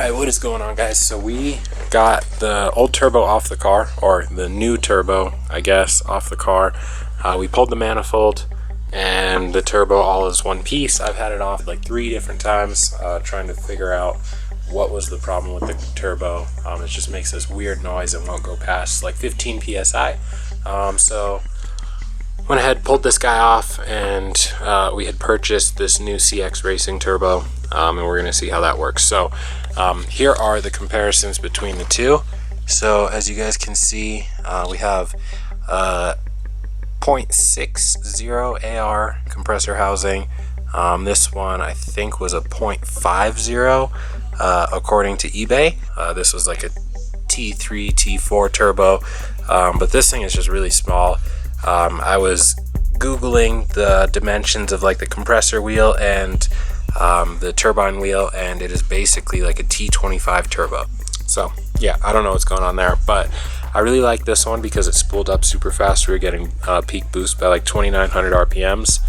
Alright, what is going on, guys? So we got the old turbo off the car, or the new turbo, I guess, off the car. We pulled the manifold and the turbo all as one piece. I've had it off like 3 different times, trying to figure out what was the problem with the turbo. It just makes this weird noise and won't go past like 15 psi. So went ahead, pulled this guy off, and we had purchased this new CX Racing turbo, and we're going to see how that works. So here are the comparisons between the two. So as you guys can see, we have 0.60 AR compressor housing. This one I think was a 0.50 according to eBay. This was like a T3, T4 turbo, but this thing is just really small. I was googling the dimensions of like the compressor wheel and the turbine wheel, and it is basically like a T25 turbo. So yeah, I don't know what's going on there, but I really like this one because it spooled up super fast. We were getting peak boost by like 2,900 RPMs.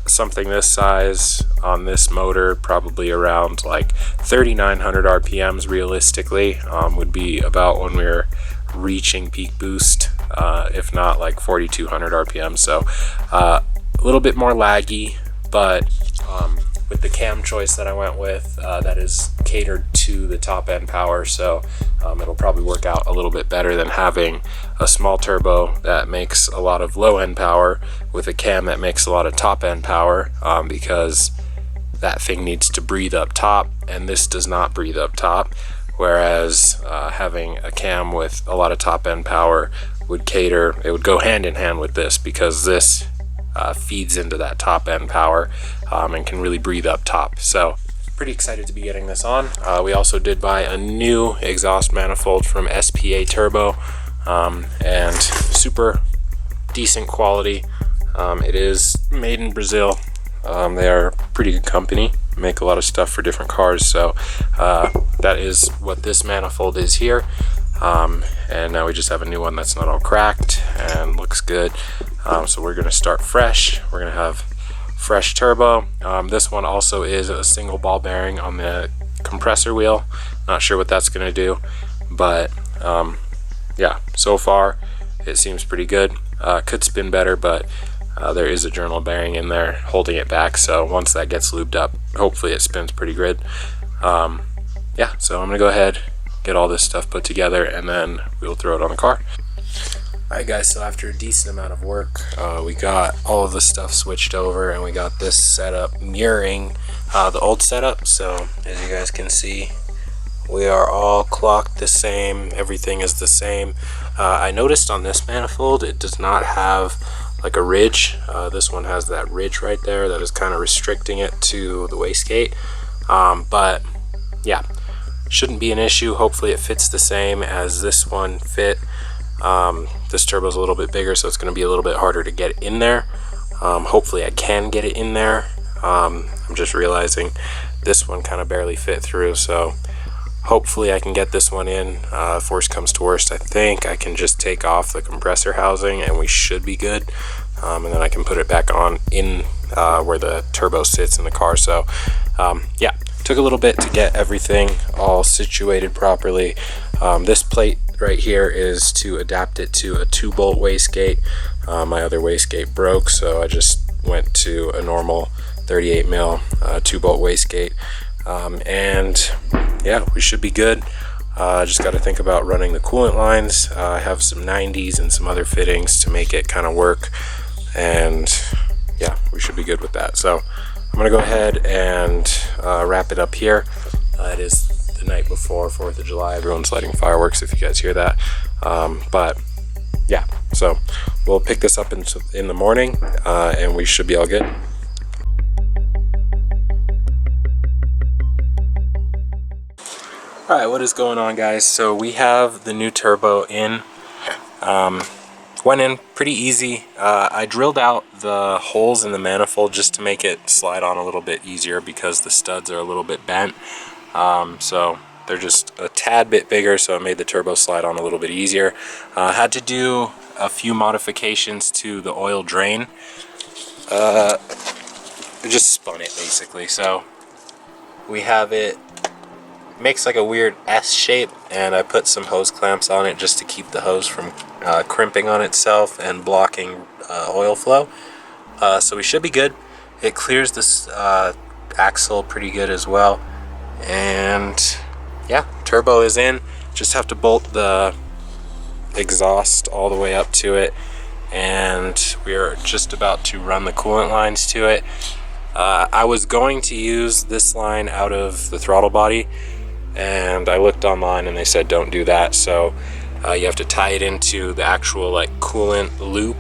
Something this size on this motor, probably around like 3,900 RPMs realistically, would be about when we were reaching peak boost, if not like 4,200 RPM. So a little bit more laggy, but with the cam choice that I went with, that is catered to the top end power, so it'll probably work out a little bit better than having a small turbo that makes a lot of low end power with a cam that makes a lot of top end power, because that thing needs to breathe up top, and this does not breathe up top. Whereas having a cam with a lot of top end power would cater, it would go hand in hand with this, because this feeds into that top end power and can really breathe up top. So pretty excited to be getting this on. We also did buy a new exhaust manifold from SPA Turbo, and super decent quality. It is made in Brazil. They are a pretty good company, make a lot of stuff for different cars. So that is what this manifold is here. And now we just have a new one that's not all cracked and looks good. So we're going to start fresh. We're going to have fresh turbo. This one also is a single ball bearing on the compressor wheel. Not sure what that's going to do, but yeah, so far it seems pretty good. Could spin better, but there is a journal bearing in there holding it back, so once that gets lubed up, hopefully it spins pretty good. Yeah, so I'm gonna go ahead, get all this stuff put together, and then we'll throw it on the car. Alright guys, so after a decent amount of work, we got all of the stuff switched over, and we got this setup mirroring the old setup. So as you guys can see, we are all clocked the same, everything is the same. I noticed on this manifold it does not have like a ridge. This one has that ridge right there that is kind of restricting it to the wastegate, but yeah, shouldn't be an issue. Hopefully it fits the same as this one fit. This turbo is a little bit bigger, so it's going to be a little bit harder to get in there. Hopefully I can get it in there. I'm just realizing this one kind of barely fit through, so hopefully I can get this one in. If worst comes to worst, I think I can just take off the compressor housing and we should be good, and then I can put it back on in where the turbo sits in the car. So yeah, took a little bit to get everything all situated properly. This plate right here is to adapt it to a 2-bolt wastegate. My other wastegate broke, so I just went to a normal 38 mil 2-bolt wastegate, and yeah, we should be good. Just got to think about running the coolant lines. I have some 90s and some other fittings to make it kind of work, and yeah, we should be good with that. So I'm gonna go ahead and wrap it up here. It is the night before 4th of July. Everyone's lighting fireworks, if you guys hear that. But yeah, so we'll pick this up in the morning, and we should be all good. Alright, what is going on, guys? So we have the new turbo in. Went in pretty easy. I drilled out the holes in the manifold just to make it slide on a little bit easier, because the studs are a little bit bent. So they're just a tad bit bigger, so it made the turbo slide on a little bit easier. Had to do a few modifications to the oil drain. I just spun it basically. So we have it makes like a weird S shape, and I put some hose clamps on it just to keep the hose from crimping on itself and blocking oil flow. So we should be good. It clears this axle pretty good as well. And yeah, turbo is in. Just have to bolt the exhaust all the way up to it, and we are just about to run the coolant lines to it. I was going to use this line out of the throttle body, and I looked online and they said don't do that, so you have to tie it into the actual like coolant loop.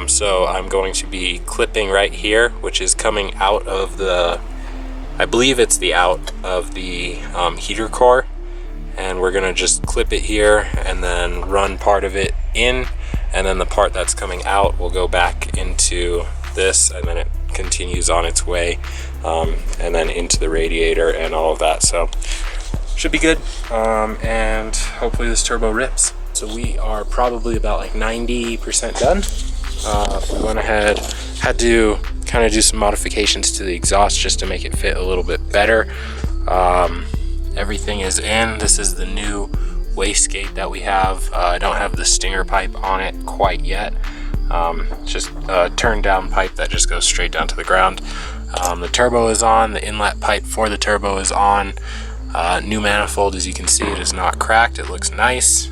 So I'm going to be clipping right here, which is coming out of the, I believe it's the out of the heater core, and we're gonna just clip it here and then run part of it in, and then the part that's coming out will go back into this, and then it continues on its way and then into the radiator and all of that. So should be good, and hopefully this turbo rips. So we are probably about like 90% done. We went ahead, had to kind of do some modifications to the exhaust just to make it fit a little bit better. Everything is in. This is the new wastegate that we have. I don't have the stinger pipe on it quite yet. Just a turn down pipe that just goes straight down to the ground. The turbo is on. The inlet pipe for the turbo is on. New manifold, as you can see, it is not cracked. It looks nice.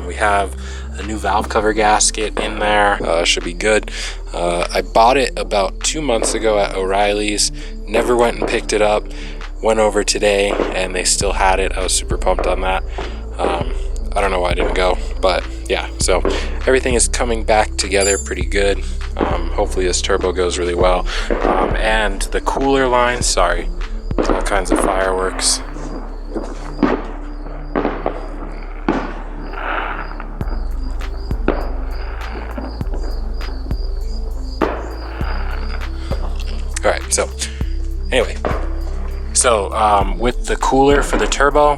We have a new valve cover gasket in there. Should be good. I bought it about 2 months ago at O'Reilly's. Never went and picked it up. Went over today and they still had it. I was super pumped on that. I don't know why I didn't go, but yeah, so everything is coming back together pretty good. Hopefully this turbo goes really well. And the cooler line, sorry, all kinds of fireworks. All right, so anyway, with the cooler for the turbo,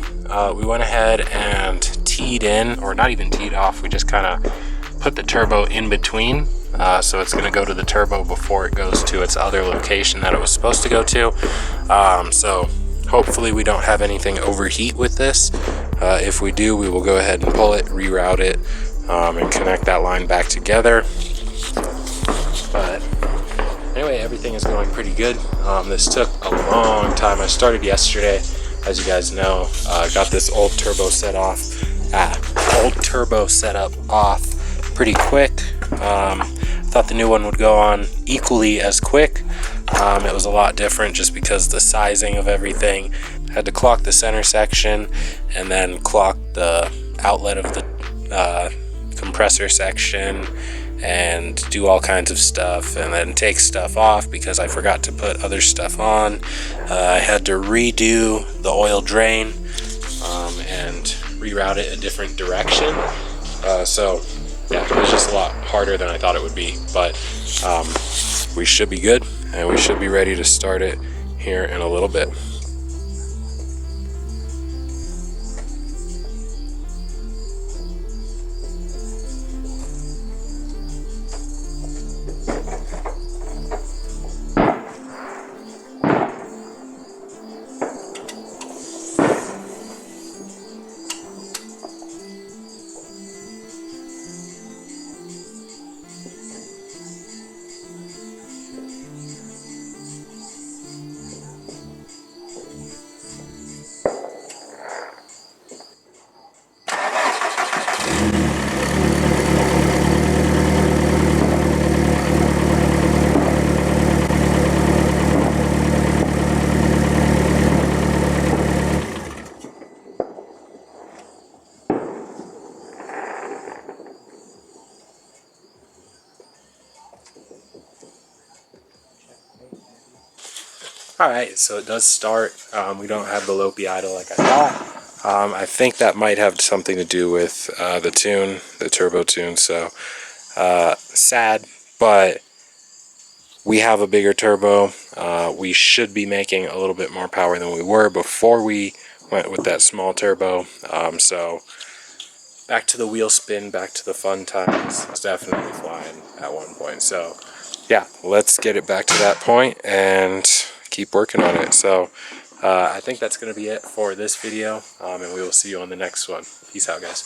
we went ahead and teed in, or not even teed off, we just kind of put the turbo in between. So it's going to go to the turbo before it goes to its other location that it was supposed to go to. So hopefully we don't have anything overheat with this. If we do, we will go ahead and pull it, reroute it, and connect that line back together. But anyway, everything is going pretty good. This took a long time. I started yesterday, as you guys know. Got this old turbo set up off pretty quick. Thought the new one would go on equally as quick. It was a lot different just because the sizing of everything. Had to clock the center section and then clock the outlet of the compressor section and do all kinds of stuff, and then take stuff off because I forgot to put other stuff on. I had to redo the oil drain and reroute it a different direction. So yeah, it was just a lot harder than I thought it would be, but we should be good, and we should be ready to start it here in a little bit. Alright, so it does start. We don't have the low idle like I thought. I think that might have something to do with the tune, the turbo tune, so sad, but we have a bigger turbo. We should be making a little bit more power than we were before we went with that small turbo. So back to the wheel spin, back to the fun times. It's definitely flying at one point. So yeah, let's get it back to that point and keep working on it. So I think that's going to be it for this video, and we will see you on the next one. Peace out, guys.